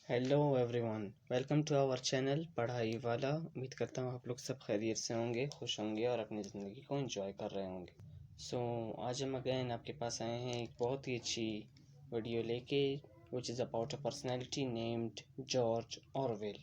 Hello everyone, welcome to our channel पढ़ाई वाला। उम्मीद करता हूँ आप लोग सब खैरियत से होंगे, खुश होंगे और अपनी ज़िंदगी को एंजॉय कर रहे होंगे। आज हम अगेन आपके पास आए हैं एक बहुत ही अच्छी वीडियो लेके, which is about a personality named George Orwell,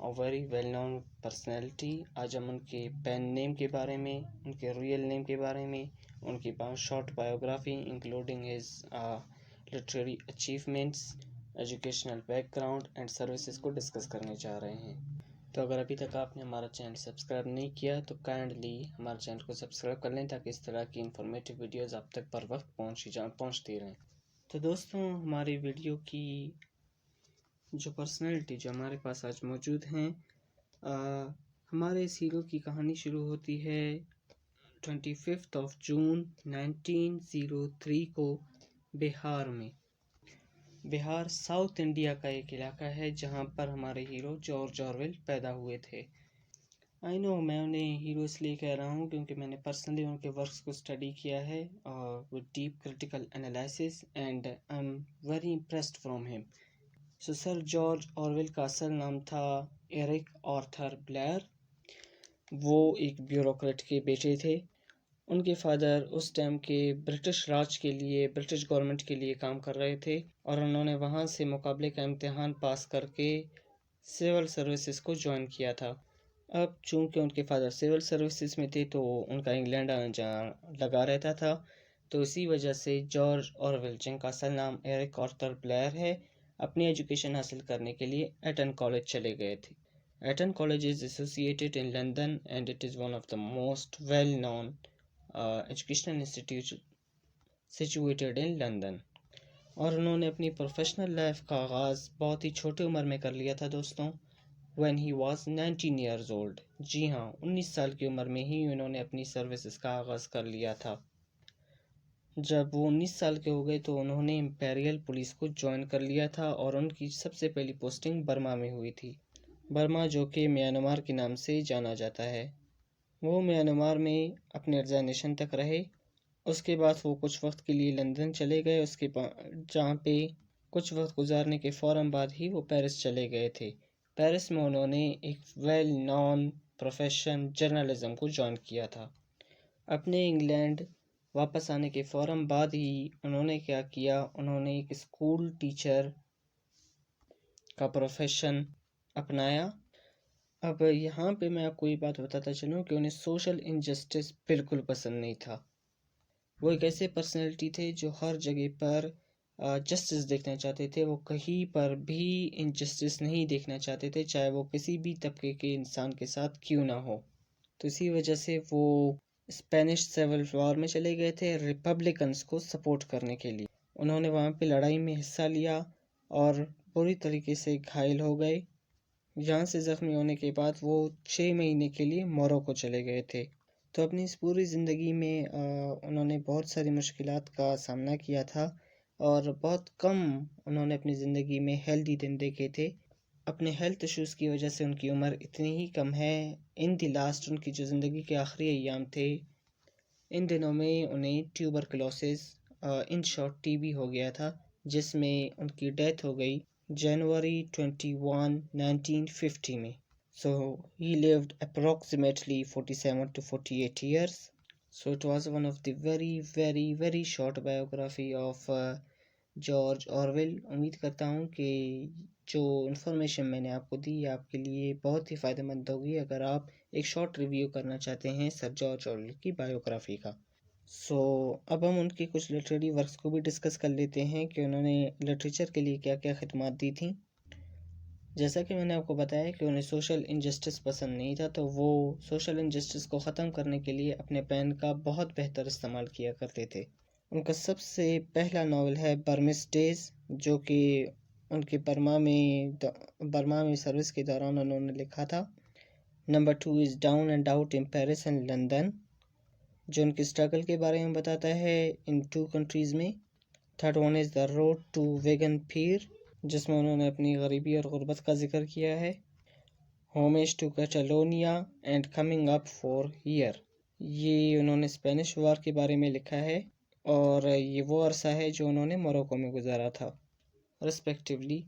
a very well known personality. आज हम उनके पेन नेम के बारे में, उनके रियल नेम के बारे में, उनकी short biography including his literary achievements, educational background and services को डिस्कस करने जा रहे हैं। तो अगर अभी तक आपने हमारा चैनल सब्सक्राइब नहीं किया तो काइंडली हमारे चैनल को सब्सक्राइब कर लें ताकि इस तरह की इंफॉर्मेटिव वीडियोस आप तक पर वक्त पहुंचती रहें। तो दोस्तों, हमारी वीडियो की जो पर्सनैलिटी जो हमारे पास आज मौजूद हैं, हमारे इस हीरो की कहानी शुरू होती है 25 जून 1903 को बिहार में। बिहार साउथ इंडिया का एक इलाका है जहाँ पर हमारे हीरो जॉर्ज ऑरवेल पैदा हुए थे। आई नो, मैं उन्हें हीरो इसलिए कह रहा हूँ क्योंकि मैंने पर्सनली उनके वर्क्स को स्टडी किया है with deep critical analysis and I am very impressed from him. So sir George Orwell का असल नाम था एरिक आर्थर ब्लेयर। वो एक ब्यूरोक्रेट के बेटे थे। उनके फादर उस टाइम के ब्रिटिश राज के लिए, ब्रिटिश गवर्नमेंट के लिए काम कर रहे थे और उन्होंने वहाँ से मुकाबले का इम्तिहान पास करके सिविल सर्विसेज को ज्वाइन किया था। अब चूंकि उनके फादर सिविल सर्विसेज में थे तो उनका इंग्लैंड आना जाना लगा रहता था। तो इसी वजह से जॉर्ज ऑरवेल, जिनका असल नाम एरिक आर्थर ब्लेयर है, अपनी एजुकेशन हासिल करने के लिए एटन कॉलेज चले गए थे। Eton college is associated in London and it is one of the most well known educational institute situated in London. और उन्होंने अपनी प्रोफेशनल लाइफ का आगाज़ बहुत ही छोटी उम्र में कर लिया था दोस्तों, when he was 19 years old. जी हाँ, 19 साल की उम्र में ही उन्होंने अपनी सर्विसेज का आगाज़ कर लिया था। जब वो 19 साल के हो गए तो उन्होंने इंपीरियल पुलिस को ज्वाइन कर लिया था और उनकी सबसे पहली पोस्टिंग बर्मा में हुई थी। बर्मा जो कि म्यांमार के नाम से जाना जाता है। वो म्यांमार में अपने रिजाइनेशन तक रहे। उसके बाद वो कुछ वक्त के लिए लंदन चले गए, जहाँ पे कुछ वक्त गुजारने के फ़ौरन बाद ही वो पेरिस चले गए थे। पेरिस में उन्होंने एक वेल नोन प्रोफेशन जर्नलिज्म को ज्वाइन किया था। अपने इंग्लैंड वापस आने के फ़ौरन बाद ही उन्होंने क्या किया, उन्होंने एक स्कूल टीचर का प्रोफेशन अपनाया। अब यहाँ पे मैं आपको ये बात बताता चलूँ कि उन्हें सोशल इनजस्टिस बिल्कुल पसंद नहीं था। वो एक ऐसे पर्सनैलिटी थे जो हर जगह पर जस्टिस देखना चाहते थे। वो कहीं पर भी इनजस्टिस नहीं देखना चाहते थे, चाहे वो किसी भी तबके के इंसान के साथ क्यों ना हो। तो इसी वजह से वो स्पेनिश सिविल वॉर में चले गए थे रिपब्लिकन्स को सपोर्ट करने के लिए। उन्होंने वहाँ पे लड़ाई में हिस्सा लिया और बुरी तरीके से घायल हो गए। यहाँ से ज़ख्मी होने के बाद वो 6 महीने के लिए मोरक्को चले गए थे। तो अपनी इस पूरी ज़िंदगी में उन्होंने बहुत सारी मुश्किलात का सामना किया था और बहुत कम उन्होंने अपनी ज़िंदगी में हेल्दी दिन देखे थे। अपने हेल्थ इश्यूज़ की वजह से उनकी उम्र इतनी ही कम है। इन दी लास्ट, उनकी जो ज़िंदगी के आखिरी अय्याम थे, इन दिनों में उन्हें ट्यूबरकुलोसिस, इन शॉर्ट टीबी हो गया था, जिसमें उनकी डेथ हो गई जनवरी 21, 1950 में। So he lived approximately 47 to 48 years. So it was one of the very, very, very short biography of George Orwell. उम्मीद करता हूँ कि जो इन्फॉर्मेशन मैंने आपको दी आपके लिए बहुत ही फ़ायदेमंद होगी अगर आप एक शॉर्ट रिव्यू करना चाहते हैं सर जॉर्ज ऑरवेल की बायोग्राफी का। अब हम उनकी कुछ लिटरेरी वर्क्स को भी डिस्कस कर लेते हैं कि उन्होंने लिटरेचर के लिए क्या क्या खिदमत दी थी। जैसा कि मैंने आपको बताया कि उन्हें सोशल इनजस्टिस पसंद नहीं था, तो वो सोशल इनजस्टिस को ख़त्म करने के लिए अपने पेन का बहुत बेहतर इस्तेमाल किया करते थे। उनका सबसे पहला नावल है बर्मिस डेज, जो कि उनके बर्मा में सर्विस के दौरान उन्होंने लिखा था। Number 2 is down and out in Paris and London, जो उनकी स्ट्रगल के बारे में बताता है इन 2 कंट्रीज़ में। Third one is the road to Wigan Pier, जिसमें उन्होंने अपनी गरीबी और गुर्बत का जिक्र किया है। Homage to Catalonia and coming up for air, ये उन्होंने स्पेनिश वॉर के बारे में लिखा है और ये वो अरसा है जो उन्होंने मोरक्को में गुजारा था रिस्पेक्टिवली।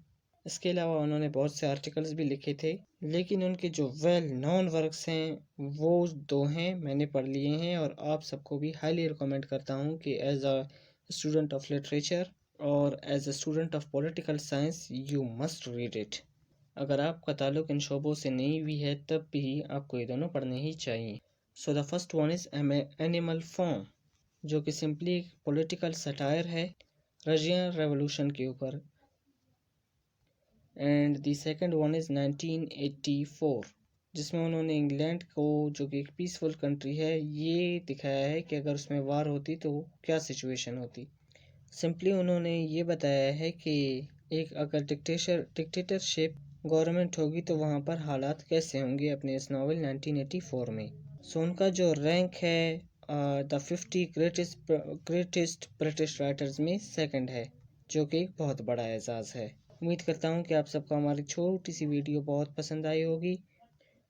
اس کے علاوہ انہوں نے بہت سے آرٹیکلز بھی لکھے تھے، لیکن ان کے جو ویل نون ورکس ہیں وہ 2 ہیں، میں نے پڑھ لیے ہیں، اور آپ سب کو بھی ہائیلی ریکمینڈ کرتا ہوں کہ as a student of literature اور as a student of political science you must read it. اگر آپ کا تعلق ان شعبوں سے نہیں بھی ہے تب بھی آپ کو یہ دونوں پڑھنے ہی چاہیے۔ So the first one is Animal Farm, جو کہ سمپلی پولیٹیکل سٹائر ہے رشین ریولوشن کے اوپر، and the second one is 1984، جس میں انہوں نے انگلینڈ کو جو کہ ایک پیسفل کنٹری ہے یہ دکھایا ہے کہ اگر اس میں وار ہوتی تو کیا سچویشن ہوتی۔ سمپلی انہوں نے یہ بتایا ہے کہ ایک اگر ڈکٹیٹرشپ گورنمنٹ ہوگی تو وہاں پر حالات کیسے ہوں گے اپنے اس ناول 1984 میں۔ سو ان کا جو رینک ہے دا 50 گریٹسٹ برٹش رائٹرز میں سیکنڈ ہے، جو کہ ایک بہت بڑا اعزاز ہے۔ امید کرتا ہوں کہ آپ سب کو ہماری چھوٹی سی ویڈیو بہت پسند آئی ہوگی۔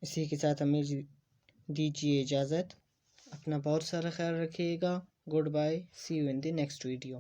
اسی کے ساتھ ہمیں دیجیے اجازت، اپنا بہت سارا خیال رکھیے گا۔ Goodbye, see you in the next video.